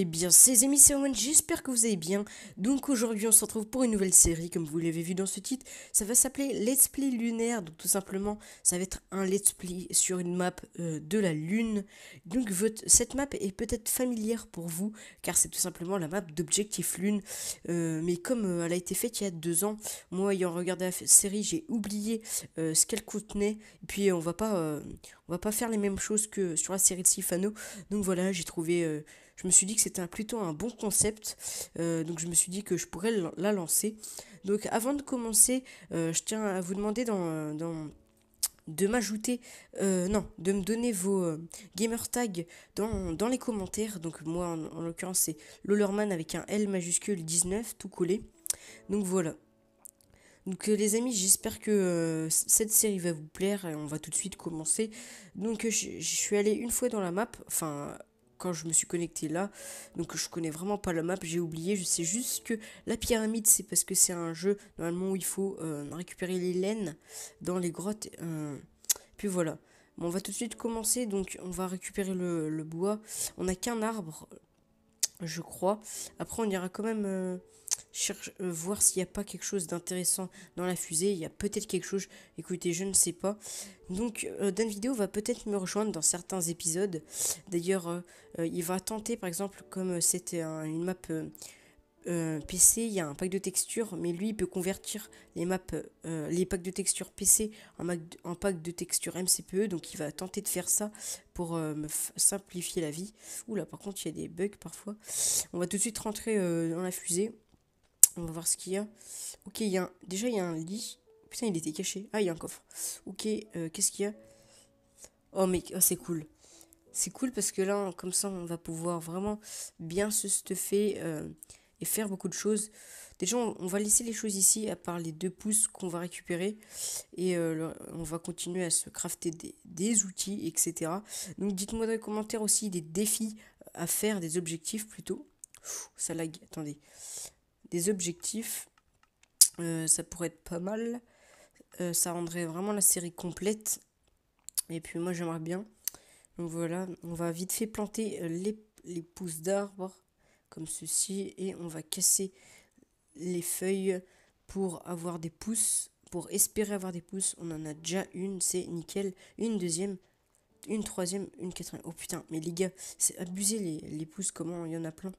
Eh bien, ces amis, c'est Owen, j'espère que vous allez bien. Donc aujourd'hui, on se retrouve pour une nouvelle série, comme vous l'avez vu dans ce titre. Ça va s'appeler Let's Play lunaire, donc tout simplement, ça va être un Let's Play sur une map de la Lune. Donc cette map est peut-être familière pour vous, car c'est tout simplement la map d'Objectif Lune. Mais comme elle a été faite il y a 2 ans, moi ayant regardé la série, j'ai oublié ce qu'elle contenait. Et puis on va pas faire les mêmes choses que sur la série de Sifano. Donc voilà, j'ai trouvé... je me suis dit que c'était plutôt un bon concept, donc je me suis dit que je pourrais la lancer. Donc avant de commencer, je tiens à vous demander de m'ajouter, non, de me donner vos gamer tags dans les commentaires. Donc moi en l'occurrence c'est Lollerman avec un L majuscule 19 tout collé. Donc voilà. Donc les amis, j'espère que cette série va vous plaire et on va tout de suite commencer. Donc je suis allé une fois dans la map, enfin quand je me suis connecté là, donc je connais vraiment pas la map, j'ai oublié, je sais juste que la pyramide c'est parce que c'est un jeu normalement où il faut récupérer les laines dans les grottes, puis voilà. Bon, on va tout de suite commencer, donc on va récupérer le bois, on n'a qu'un arbre je crois. Après, on ira quand même voir s'il n'y a pas quelque chose d'intéressant dans la fusée. Il y a peut-être quelque chose. Écoutez, je ne sais pas. Donc, Dan Vidéo va peut-être me rejoindre dans certains épisodes. D'ailleurs, il va tenter, par exemple, comme c'était une map PC, il y a un pack de textures, mais lui il peut convertir les maps, les packs de textures PC en pack de textures MCPE, donc il va tenter de faire ça pour me simplifier la vie. Oula, par contre il y a des bugs parfois. On va tout de suite rentrer dans la fusée, on va voir ce qu'il y a. Ok, déjà il y a un lit. Putain, il était caché. Ah, il y a un coffre. Ok, qu'est-ce qu'il y a? Oh, mais oh, c'est cool. C'est cool parce que là, comme ça, on va pouvoir vraiment bien se stuffer et faire beaucoup de choses. Déjà, on va laisser les choses ici, à part les 2 pouces qu'on va récupérer. Et on va continuer à se crafter des outils, etc. Donc, dites-moi dans les commentaires aussi des défis à faire, des objectifs plutôt. Ça lag, attendez. Des objectifs, ça pourrait être pas mal. Ça rendrait vraiment la série complète. Et puis, moi, j'aimerais bien. Donc voilà, on va vite fait planter les pousses d'arbres comme ceci et on va casser les feuilles pour avoir des pousses, pour espérer avoir des pousses. On en a déjà une, c'est nickel. Une deuxième, une troisième, une quatrième. Oh putain, mais les gars, c'est abusé les pousses, comment il y en a plein.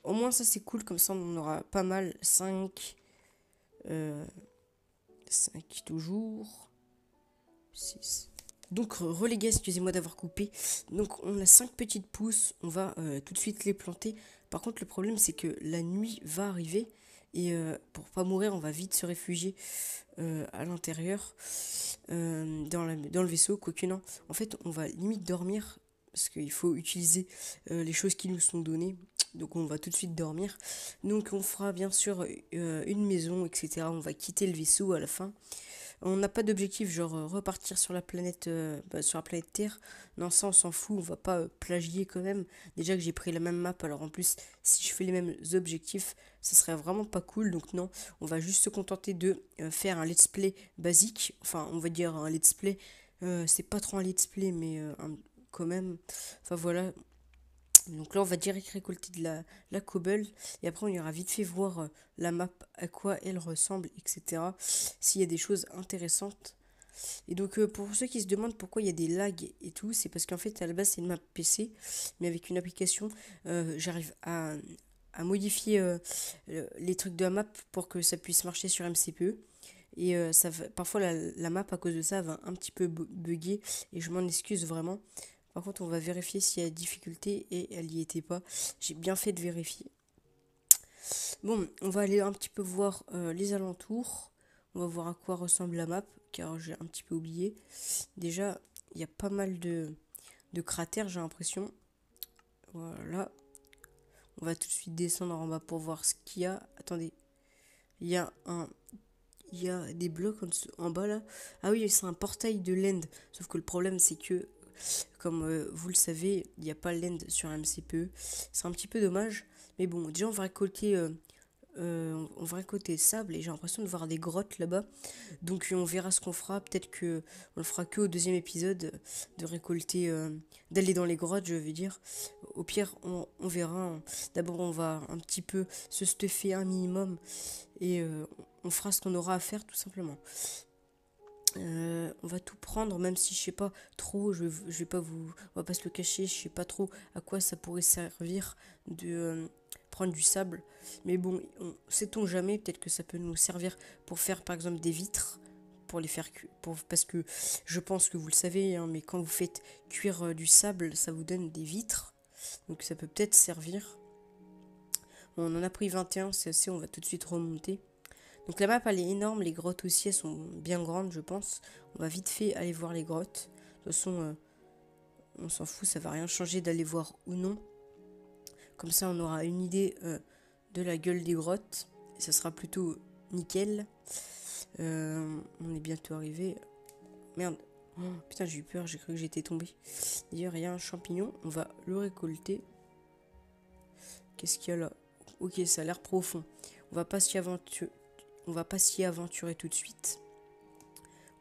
Au moins ça c'est cool, comme ça on aura pas mal. 5, 5 toujours. 6. Donc relégués, excusez-moi d'avoir coupé. Donc on a 5 petites pousses, on va tout de suite les planter. Par contre le problème c'est que la nuit va arriver et pour pas mourir on va vite se réfugier à l'intérieur dans le vaisseau. Quoique non, en fait on va limite dormir parce qu'il faut utiliser les choses qui nous sont données. Donc on va tout de suite dormir. Donc on fera bien sûr une maison, etc. On va quitter le vaisseau à la fin. On n'a pas d'objectif, genre repartir sur la planète Terre. Non, ça on s'en fout, on va pas plagier quand même. Déjà que j'ai pris la même map, alors en plus, si je fais les mêmes objectifs, ça serait vraiment pas cool. Donc non, on va juste se contenter de faire un let's play basique. Enfin, on va dire un let's play. C'est pas trop un let's play, mais quand même. Enfin voilà, donc là, on va direct récolter de la cobble. Et après, on ira vite fait voir la map, à quoi elle ressemble, etc. S'il y a des choses intéressantes. Et donc, pour ceux qui se demandent pourquoi il y a des lags et tout, c'est parce qu'en fait, à la base, c'est une map PC. Mais avec une application, j'arrive à modifier les trucs de la map pour que ça puisse marcher sur MCPE. Et parfois, la map, à cause de ça, va un petit peu bugger. Et je m'en excuse vraiment. Par contre, on va vérifier s'il y a difficulté et elle n'y était pas. J'ai bien fait de vérifier. Bon, on va aller un petit peu voir les alentours. On va voir à quoi ressemble la map, car j'ai un petit peu oublié. Déjà, il y a pas mal de cratères, j'ai l'impression. Voilà. On va tout de suite descendre en bas pour voir ce qu'il y a. Attendez. Il y a il y a des blocs en bas là. Ah oui, c'est un portail de l'end. Sauf que le problème, c'est que comme vous le savez, il n'y a pas l'end sur MCPE. C'est un petit peu dommage. Mais bon, déjà, on va récolter on va récolter le sable et j'ai l'impression de voir des grottes là-bas. Donc on verra ce qu'on fera. Peut-être que on le fera que au deuxième épisode de récolter, d'aller dans les grottes, je veux dire. Au pire, on verra. D'abord, on va un petit peu se stuffer un minimum et on fera ce qu'on aura à faire tout simplement. On va tout prendre, même si je sais pas trop, je vais pas vous, on va pas se le cacher, je sais pas trop à quoi ça pourrait servir de prendre du sable. Mais bon, sait-on jamais, peut-être que ça peut nous servir pour faire par exemple des vitres, pour les faire cuire, parce que je pense que vous le savez, hein, mais quand vous faites cuire du sable, ça vous donne des vitres, donc ça peut peut-être servir. Bon, on en a pris 21, c'est assez, on va tout de suite remonter. Donc la map elle est énorme, les grottes aussi elles sont bien grandes je pense. On va vite fait aller voir les grottes. De toute façon on s'en fout, ça va rien changer d'aller voir ou non. Comme ça on aura une idée de la gueule des grottes. Et ça sera plutôt nickel. On est bientôt arrivé. Merde. Oh, putain j'ai eu peur, j'ai cru que j'étais tombé. D'ailleurs il y a un champignon, on va le récolter. Qu'est-ce qu'il y a là? Ok ça a l'air profond. On va pas s'y aventurer. On va pas s'y aventurer tout de suite.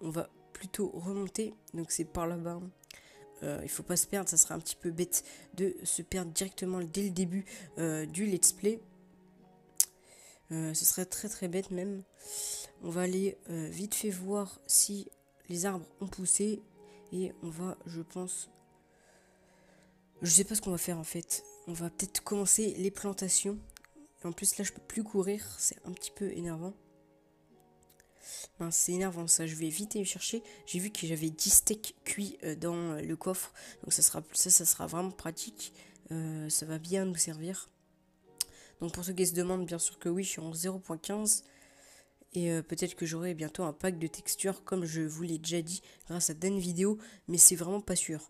On va plutôt remonter. Donc c'est par là-bas. Il faut pas se perdre. Ça serait un petit peu bête de se perdre directement dès le début du let's play. Ce serait très très bête même. On va aller vite fait voir si les arbres ont poussé. Et on va, je pense... Je sais pas ce qu'on va faire en fait. On va peut-être commencer les plantations. En plus là je peux plus courir. C'est un petit peu énervant. Ben, c'est énervant ça, je vais vite aller chercher. J'ai vu que j'avais 10 steaks cuits dans le coffre. Donc ça sera vraiment pratique. Ça va bien nous servir. Donc pour ceux qui se demandent, bien sûr que oui, je suis en 0.15. Et peut-être que j'aurai bientôt un pack de textures comme je vous l'ai déjà dit grâce à Dan Vidéo. Mais c'est vraiment pas sûr.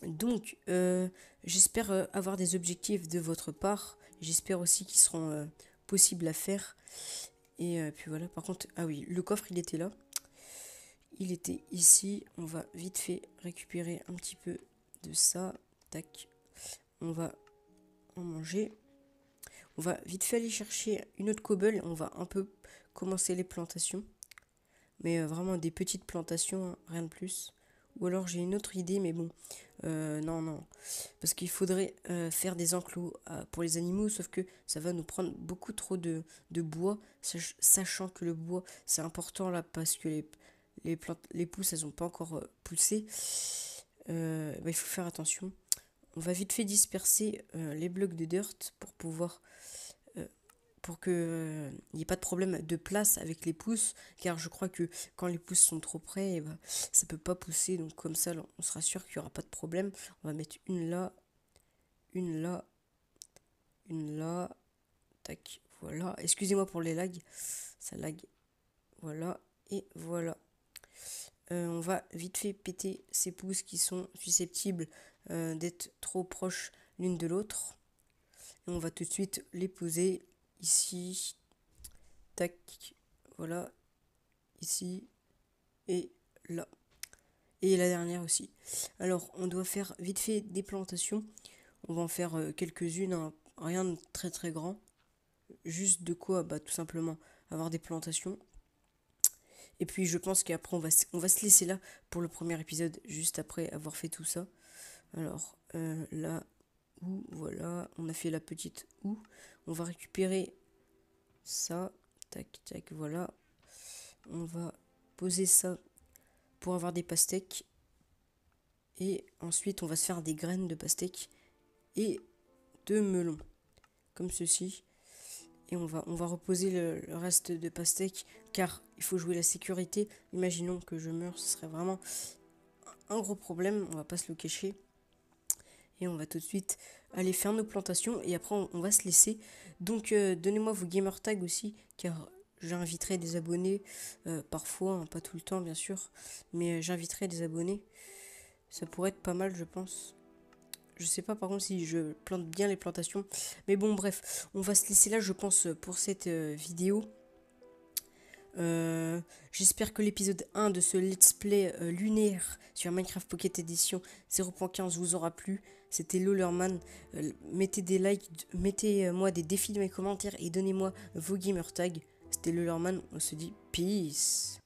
Donc j'espère avoir des objectifs de votre part. J'espère aussi qu'ils seront possibles à faire. Et puis voilà, par contre, ah oui, le coffre il était là. Il était ici. On va vite fait récupérer un petit peu de ça. Tac. On va en manger. On va vite fait aller chercher une autre cobble. On va un peu commencer les plantations. Mais vraiment des petites plantations, hein, rien de plus. Ou alors j'ai une autre idée, mais bon. Non. Parce qu'il faudrait faire des enclos pour les animaux, sauf que ça va nous prendre beaucoup trop de bois. Sachant que le bois, c'est important là, parce que les pousses, elles n'ont pas encore poussé. Il faut faire attention. On va vite fait disperser les blocs de dirt pour pouvoir... pour que il n'y ait pas de problème de place avec les pousses, car je crois que quand les pousses sont trop près, ça peut pas pousser, donc comme ça on sera sûr qu'il n'y aura pas de problème. On va mettre une là, une là, une là, tac, voilà. Excusez-moi pour les lags, ça lag, voilà, et voilà. On va vite fait péter ces pousses qui sont susceptibles d'être trop proches l'une de l'autre. Et on va tout de suite les poser ici, tac, voilà, ici et là. Et la dernière aussi. Alors, on doit faire vite fait des plantations. On va en faire quelques-unes, hein, rien de très très grand. Juste de quoi, tout simplement avoir des plantations. Et puis je pense qu'après on va se laisser là pour le premier épisode, juste après avoir fait tout ça. Alors, là, où, voilà, on a fait la petite où. On va récupérer ça, tac, tac, voilà. On va poser ça pour avoir des pastèques. Et ensuite, on va se faire des graines de pastèques et de melons, comme ceci. Et on va reposer le reste de pastèques, car il faut jouer la sécurité. Imaginons que je meurs, ce serait vraiment un gros problème, on va pas se le cacher. Et on va tout de suite aller faire nos plantations et après on va se laisser. Donc donnez-moi vos gamer tags aussi, car j'inviterai des abonnés parfois, hein, pas tout le temps bien sûr, mais j'inviterai des abonnés. Ça pourrait être pas mal je pense. Je sais pas par contre si je plante bien les plantations. Mais bon bref, on va se laisser là je pense pour cette vidéo. J'espère que l'épisode 1 de ce let's play lunaire sur Minecraft Pocket Edition 0.15 vous aura plu. C'était Lollerman. Mettez des likes, mettez-moi des défis dans les commentaires et donnez-moi vos gamer tags. C'était Lollerman, on se dit peace.